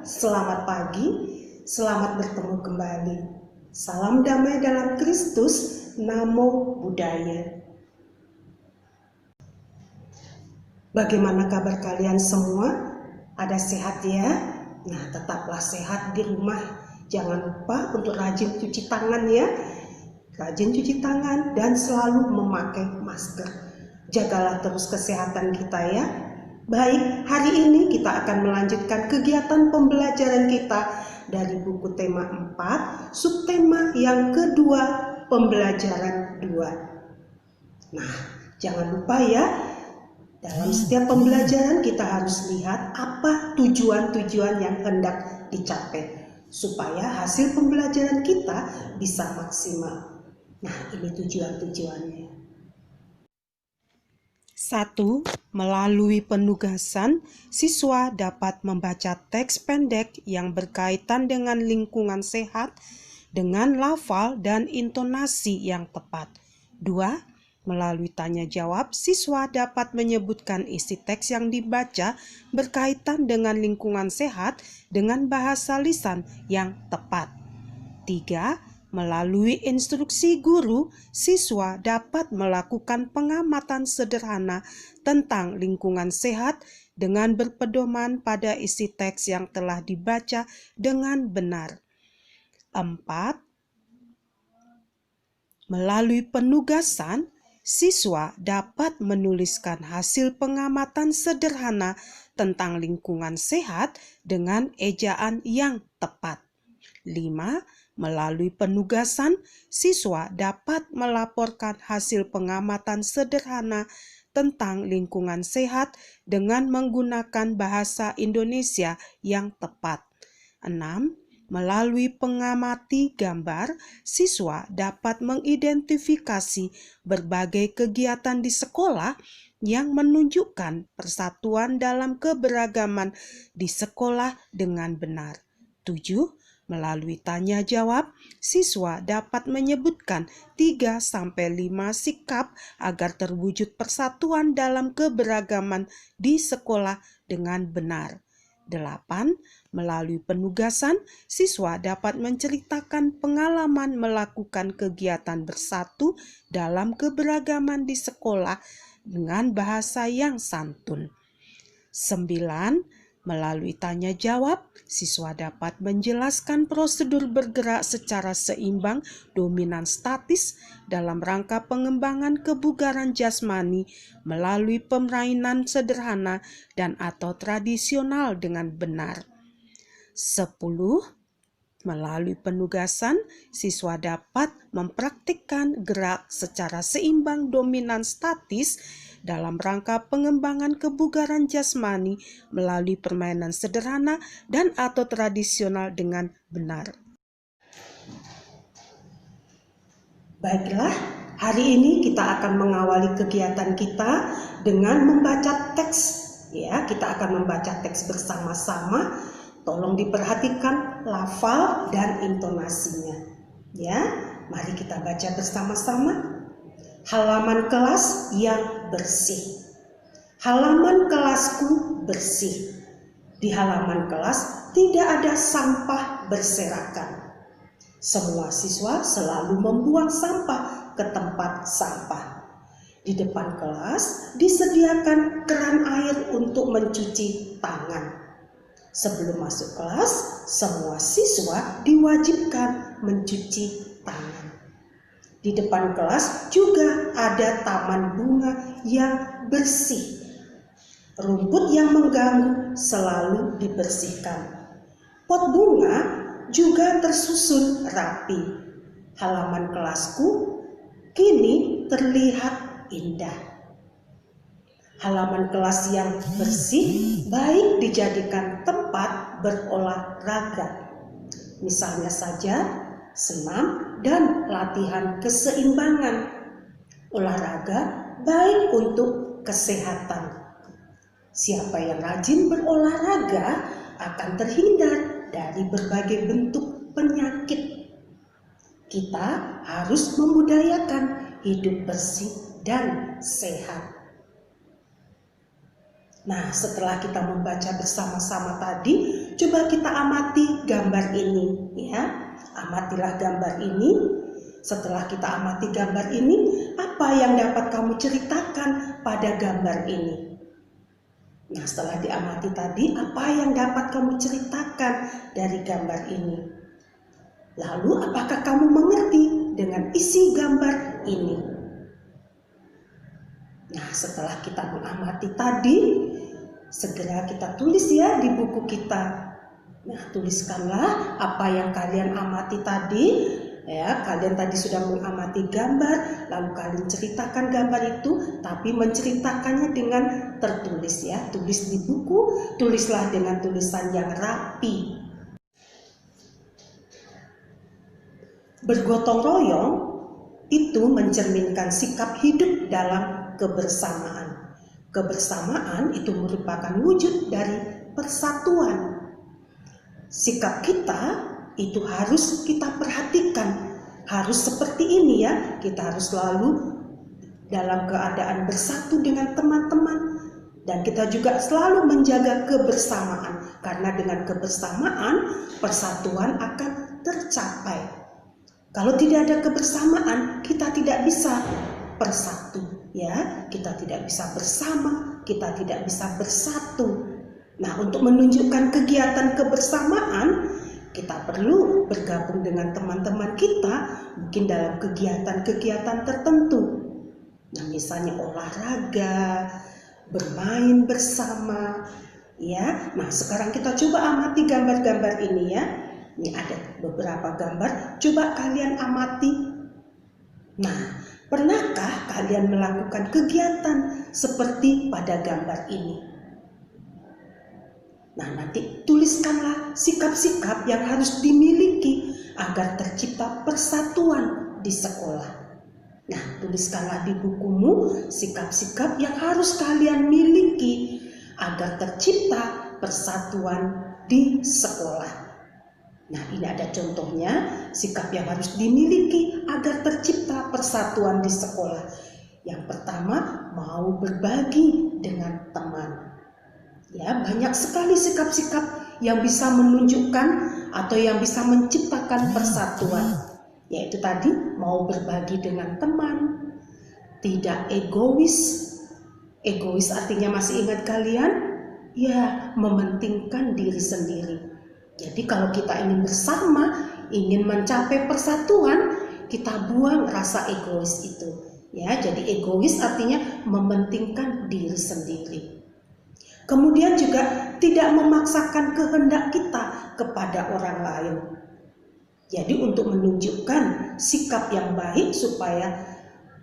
selamat pagi, selamat bertemu kembali. Salam damai dalam Kristus, Namo Buddhaya. Bagaimana kabar kalian semua? Ada sehat ya? Nah, tetaplah sehat di rumah. Jangan lupa untuk rajin cuci tangan ya. Rajin cuci tangan dan selalu memakai masker. Jagalah terus kesehatan kita ya. Baik, hari ini kita akan melanjutkan kegiatan pembelajaran kita dari buku tema 4, subtema yang kedua, pembelajaran 2. Nah, jangan lupa ya, dalam setiap pembelajaran kita harus lihat apa tujuan-tujuan yang hendak dicapai supaya hasil pembelajaran kita bisa maksimal. Nah, ini tujuan-tujuannya. 1. Melalui penugasan, siswa dapat membaca teks pendek yang berkaitan dengan lingkungan sehat dengan lafal dan intonasi yang tepat. 2. Melalui tanya jawab, siswa dapat menyebutkan isi teks yang dibaca berkaitan dengan lingkungan sehat dengan bahasa lisan yang tepat. 3. Melalui instruksi guru, siswa dapat melakukan pengamatan sederhana tentang lingkungan sehat dengan berpedoman pada isi teks yang telah dibaca dengan benar. 4. Melalui penugasan, siswa dapat menuliskan hasil pengamatan sederhana tentang lingkungan sehat dengan ejaan yang tepat. 5. Melalui penugasan, siswa dapat melaporkan hasil pengamatan sederhana tentang lingkungan sehat dengan menggunakan bahasa Indonesia yang tepat. 6. Melalui pengamati gambar, siswa dapat mengidentifikasi berbagai kegiatan di sekolah yang menunjukkan persatuan dalam keberagaman di sekolah dengan benar. 7. Melalui tanya jawab, siswa dapat menyebutkan 3-5 sikap agar terwujud persatuan dalam keberagaman di sekolah dengan benar. 8. Melalui penugasan, siswa dapat menceritakan pengalaman melakukan kegiatan bersatu dalam keberagaman di sekolah dengan bahasa yang santun. 9. Melalui tanya jawab, siswa dapat menjelaskan prosedur bergerak secara seimbang dominan statis dalam rangka pengembangan kebugaran jasmani melalui permainan sederhana dan atau tradisional dengan benar. 10. Melalui penugasan, siswa dapat mempraktikkan gerak secara seimbang dominan statis dalam rangka pengembangan kebugaran jasmani melalui permainan sederhana dan atau tradisional dengan benar. Baiklah, hari ini kita akan mengawali kegiatan kita dengan membaca teks. Ya, kita akan membaca teks bersama-sama. Tolong diperhatikan lafal dan intonasinya. Ya, mari kita baca bersama-sama. Halaman kelas yang bersih. Halaman kelasku bersih. Di halaman kelas tidak ada sampah berserakan. Semua siswa selalu membuang sampah ke tempat sampah. Di depan kelas disediakan keran air untuk mencuci tangan. Sebelum masuk kelas, semua siswa diwajibkan mencuci tangan. Di depan kelas juga ada taman bunga yang bersih. Rumput yang mengganggu selalu dibersihkan. Pot bunga juga tersusun rapi. Halaman kelasku kini terlihat indah. Halaman kelas yang bersih baik dijadikan tempat berolahraga. Misalnya saja senam dan latihan keseimbangan. Olahraga baik untuk kesehatan. Siapa yang rajin berolahraga akan terhindar dari berbagai bentuk penyakit. Kita harus membudayakan hidup bersih dan sehat. Nah, setelah kita membaca bersama-sama tadi, coba kita amati gambar ini, ya. Amatilah gambar ini. Setelah kita amati gambar ini, apa yang dapat kamu ceritakan pada gambar ini? Nah, setelah diamati tadi, apa yang dapat kamu ceritakan dari gambar ini? Lalu, apakah kamu mengerti dengan isi gambar ini? Nah, setelah kita mengamati tadi, segera kita tulis ya di buku kita. Nah, tuliskanlah apa yang kalian amati tadi. Ya, kalian tadi sudah mengamati gambar, lalu kalian ceritakan gambar itu, tapi menceritakannya dengan tertulis ya. Tulis di buku, tulislah dengan tulisan yang rapi. Bergotong royong itu mencerminkan sikap hidup dalam kebersamaan. Kebersamaan itu merupakan wujud dari persatuan. Sikap kita itu harus kita perhatikan, harus seperti ini ya. Kita harus selalu dalam keadaan bersatu dengan teman-teman, dan kita juga selalu menjaga kebersamaan, karena dengan kebersamaan persatuan akan tercapai. Kalau tidak ada kebersamaan, kita tidak bisa bersatu ya, kita tidak bisa bersama, kita tidak bisa bersatu. Nah, untuk menunjukkan kegiatan kebersamaan, kita perlu bergabung dengan teman-teman kita, mungkin dalam kegiatan-kegiatan tertentu. Nah, misalnya olahraga, bermain bersama, ya. Nah, sekarang kita coba amati gambar-gambar ini ya. Ini ada beberapa gambar, coba kalian amati. Nah, pernahkah kalian melakukan kegiatan seperti pada gambar ini? Nah, nanti tuliskanlah sikap-sikap yang harus dimiliki agar tercipta persatuan di sekolah. Nah, tuliskanlah di bukumu sikap-sikap yang harus kalian miliki agar tercipta persatuan di sekolah. Nah, ini ada contohnya sikap yang harus dimiliki agar tercipta persatuan di sekolah. Yang pertama, mau berbagi dengan teman. Ya, banyak sekali sikap-sikap yang bisa menunjukkan atau yang bisa menciptakan persatuan. Yaitu tadi, mau berbagi dengan teman, tidak egois. Egois artinya masih ingat kalian? Ya, mementingkan diri sendiri. Jadi kalau kita ingin bersama, ingin mencapai persatuan, kita buang rasa egois itu. Ya, jadi egois artinya mementingkan diri sendiri. Kemudian juga tidak memaksakan kehendak kita kepada orang lain. Jadi untuk menunjukkan sikap yang baik supaya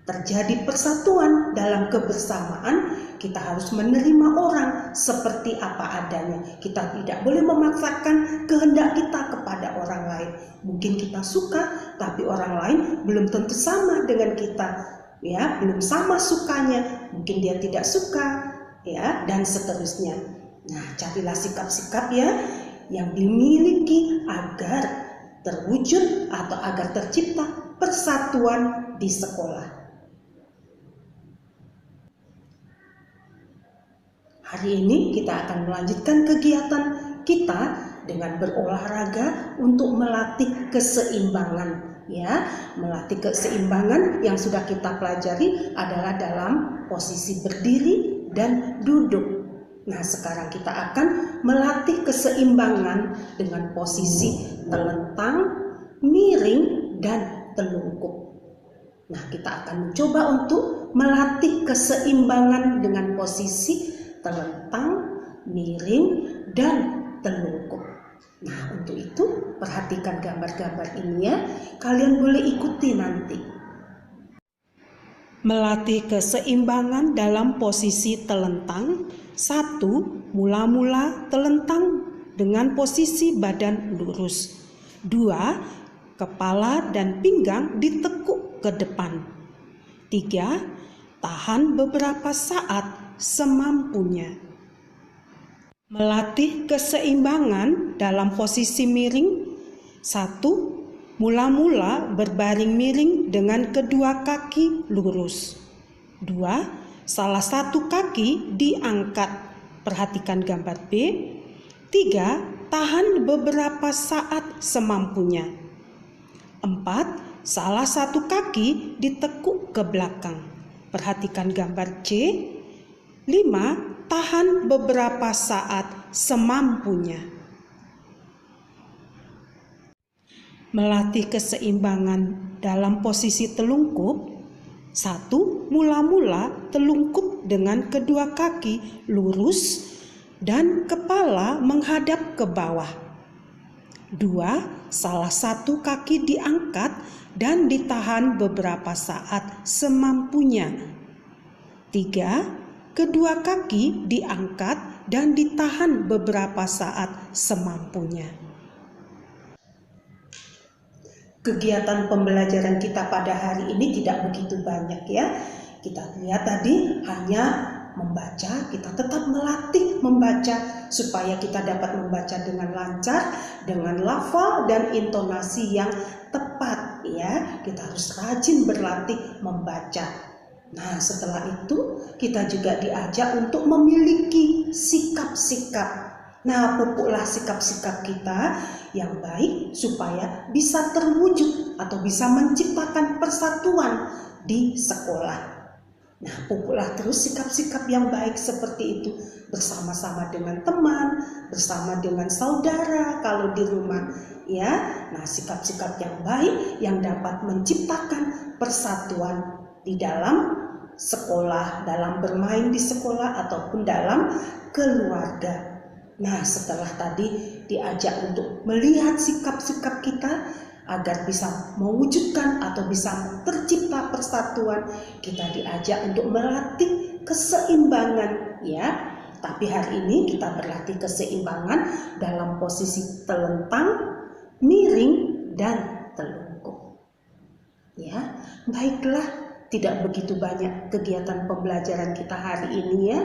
terjadi persatuan dalam kebersamaan, kita harus menerima orang seperti apa adanya. Kita tidak boleh memaksakan kehendak kita kepada orang lain. Mungkin kita suka, tapi orang lain belum tentu sama dengan kita. Ya, belum sama sukanya. Mungkin dia tidak suka. Ya, dan seterusnya. Nah, carilah sikap-sikap ya yang dimiliki agar terwujud atau agar tercipta persatuan di sekolah. Hari ini kita akan melanjutkan kegiatan kita dengan berolahraga untuk melatih keseimbangan. Ya, melatih keseimbangan yang sudah kita pelajari adalah dalam posisi berdiri dan duduk. Nah, sekarang kita akan melatih keseimbangan dengan posisi telentang, miring, dan telungkup. Nah, kita akan mencoba untuk melatih keseimbangan dengan posisi telentang, miring, dan telungkup. Nah, untuk itu perhatikan gambar-gambar ini ya. Kalian boleh ikuti nanti. Melatih keseimbangan dalam posisi telentang. 1. Mula-mula telentang dengan posisi badan lurus. 2. Kepala dan pinggang ditekuk ke depan. 3. Tahan beberapa saat semampunya. Melatih keseimbangan dalam posisi miring. 1. Mula-mula berbaring miring dengan kedua kaki lurus. 2. Salah satu kaki diangkat. Perhatikan gambar B. 3. Tahan beberapa saat semampunya. 4. Salah satu kaki ditekuk ke belakang. Perhatikan gambar C. 5. Tahan beberapa saat semampunya. Melatih keseimbangan dalam posisi telungkup. 1. Mula-mula telungkup dengan kedua kaki lurus dan kepala menghadap ke bawah. 2. Salah satu kaki diangkat dan ditahan beberapa saat semampunya. 3. Kedua kaki diangkat dan ditahan beberapa saat semampunya. Kegiatan pembelajaran kita pada hari ini tidak begitu banyak ya. Kita lihat tadi hanya membaca, kita tetap melatih membaca supaya kita dapat membaca dengan lancar, dengan lafal dan intonasi yang tepat ya. Kita harus rajin berlatih membaca. Nah, setelah itu kita juga diajak untuk memiliki sikap-sikap. Nah, pupuklah sikap-sikap kita yang baik supaya bisa terwujud atau bisa menciptakan persatuan di sekolah. Nah, pupuklah terus sikap-sikap yang baik seperti itu bersama-sama dengan teman, bersama dengan saudara kalau di rumah ya. Nah, sikap-sikap yang baik yang dapat menciptakan persatuan di dalam sekolah, dalam bermain di sekolah ataupun dalam keluarga. Nah, setelah tadi diajak untuk melihat sikap-sikap kita agar bisa mewujudkan atau bisa tercipta persatuan, kita diajak untuk melatih keseimbangan ya. Tapi hari ini kita berlatih keseimbangan dalam posisi telentang, miring, dan telungkup. Ya, baiklah, tidak begitu banyak kegiatan pembelajaran kita hari ini ya.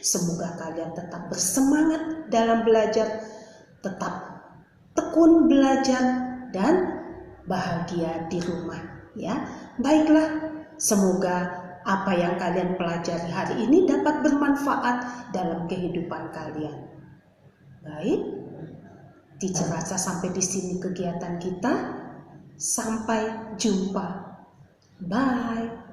Semoga kalian tetap bersemangat dalam belajar, tetap tekun belajar dan bahagia di rumah ya. Baiklah, semoga apa yang kalian pelajari hari ini dapat bermanfaat dalam kehidupan kalian. Baik, Teacher Rasa sampai di sini kegiatan kita. Sampai jumpa. Bye.